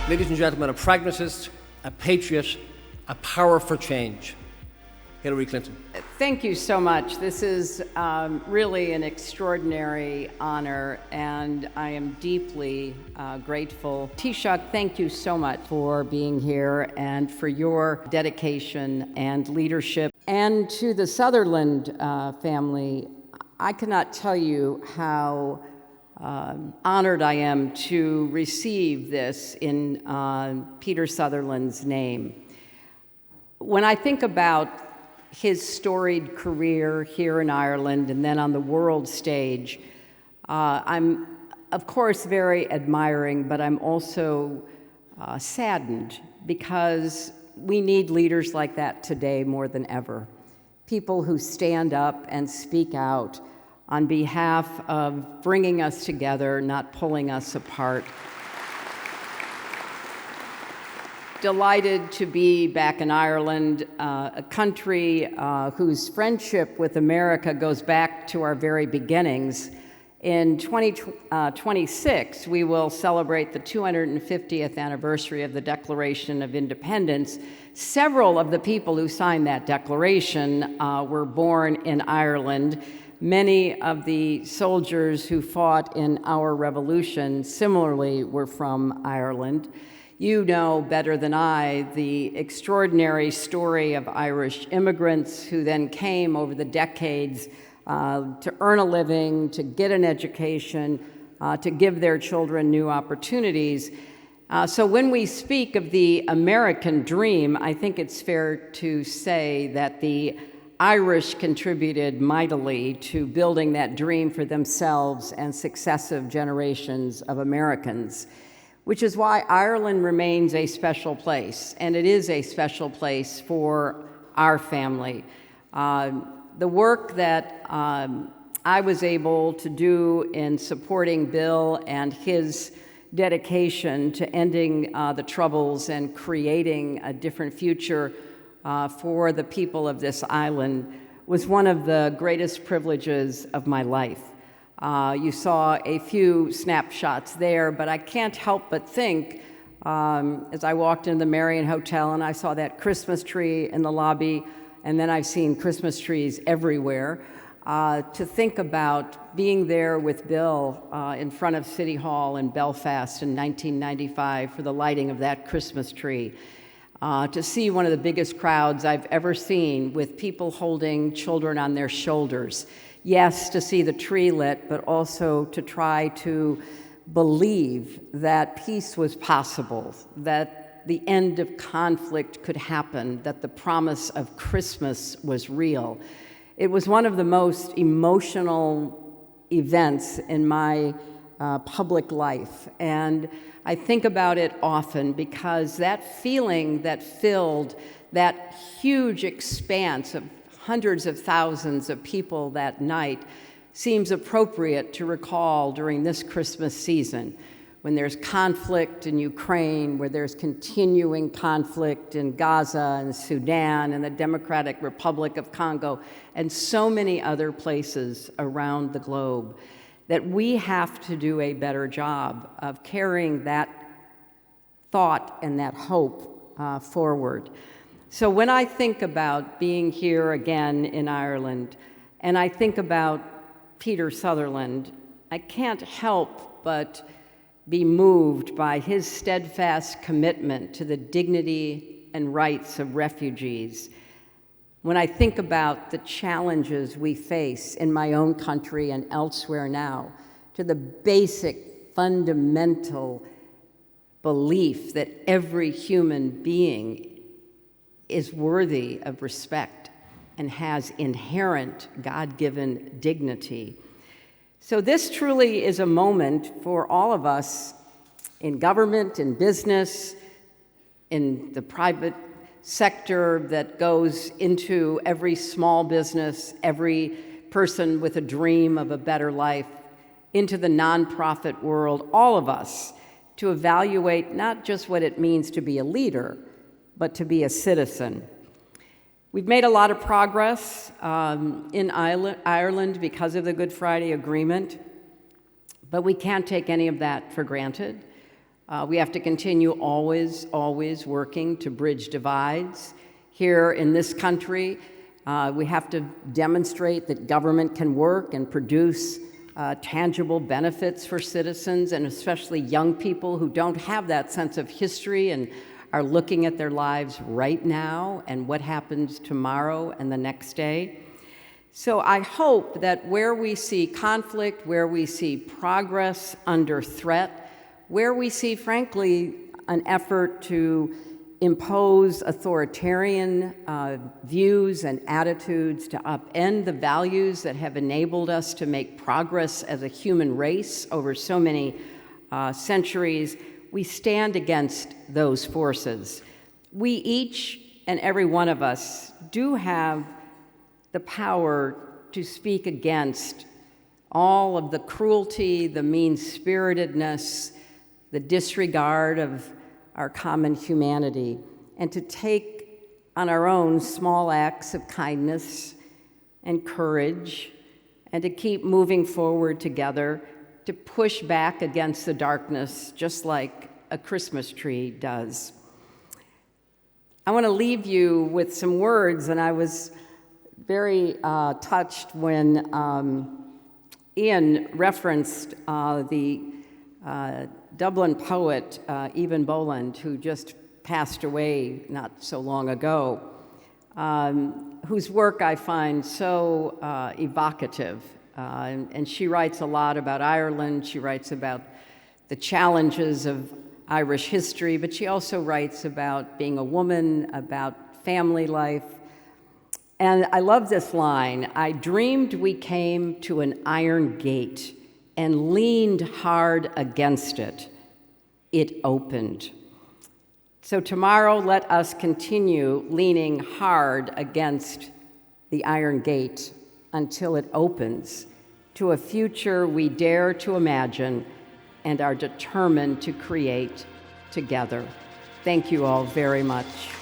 Ladies and gentlemen, a pragmatist, a patriot, a power for change. Hillary Clinton. Thank you so much. This is really an extraordinary honor, and I am deeply grateful. Taoiseach, thank you so much for being here and for your dedication and leadership. And to the Sutherland family, I cannot tell you how honored I am to receive this in Peter Sutherland's name. When I think about his storied career here in Ireland and then on the world stage, I'm, of course, very admiring, but I'm also saddened because we need leaders like that today more than ever. People who stand up and speak out on behalf of bringing us together, not pulling us apart. Delighted to be back in Ireland, a country whose friendship with America goes back to our very beginnings. In 2026, we will celebrate the 250th anniversary of the Declaration of Independence. Several of the people who signed that declaration were born in Ireland. Many of the soldiers who fought in our revolution similarly were from Ireland. You know better than I the extraordinary story of Irish immigrants who then came over the decades to earn a living, to get an education, to give their children new opportunities. So when we speak of the American dream, I think it's fair to say that the Irish contributed mightily to building that dream for themselves and successive generations of Americans, which is why Ireland remains a special place, and it is a special place for our family. The work that I was able to do in supporting Bill and his dedication to ending the Troubles and creating a different future for the people of this island was one of the greatest privileges of my life. You saw a few snapshots there, but I can't help but think, as I walked into the Marion Hotel and I saw that Christmas tree in the lobby, and then I've seen Christmas trees everywhere, to think about being there with Bill in front of City Hall in Belfast in 1995 for the lighting of that Christmas tree. To see one of the biggest crowds I've ever seen with people holding children on their shoulders. Yes, to see the tree lit, but also to try to believe that peace was possible, that the end of conflict could happen, that the promise of Christmas was real. It was one of the most emotional events in my public life, and I think about it often because that feeling that filled that huge expanse of hundreds of thousands of people that night seems appropriate to recall during this Christmas season, when there's conflict in Ukraine, where there's continuing conflict in Gaza and Sudan and the Democratic Republic of Congo, and so many other places around the globe, that we have to do a better job of carrying that thought and that hope forward. So when I think about being here again in Ireland, and I think about Peter Sutherland, I can't help but be moved by his steadfast commitment to the dignity and rights of refugees. When I think about the challenges we face in my own country and elsewhere now, to the basic fundamental belief that every human being is worthy of respect and has inherent God-given dignity. So this truly is a moment for all of us in government, in business, in the private sector that goes into every small business, every person with a dream of a better life, into the nonprofit world, all of us, to evaluate not just what it means to be a leader, but to be a citizen. We've made a lot of progress in Ireland because of the Good Friday Agreement, but we can't take any of that for granted. We have to continue always working to bridge divides. Here in this country, we have to demonstrate that government can work and produce tangible benefits for citizens, and especially young people who don't have that sense of history and are looking at their lives right now and what happens tomorrow and the next day. So I hope that where we see conflict, where we see progress under threat, where we see, frankly, an effort to impose authoritarian views and attitudes to upend the values that have enabled us to make progress as a human race over so many centuries, we stand against those forces. We each and every one of us do have the power to speak against all of the cruelty, the mean-spiritedness, the disregard of our common humanity, and to take on our own small acts of kindness and courage, and to keep moving forward together, to push back against the darkness, just like a Christmas tree does. I want to leave you with some words, and I was very touched when Ian referenced the Dublin poet Evan Boland, who just passed away not so long ago, whose work I find so evocative. And she writes a lot about Ireland. She writes about the challenges of Irish history, but she also writes about being a woman, about family life. And I love this line: "I dreamed we came to an iron gate and leaned hard against it. It opened." So tomorrow, let us continue leaning hard against the iron gate until it opens to a future we dare to imagine and are determined to create together. Thank you all very much.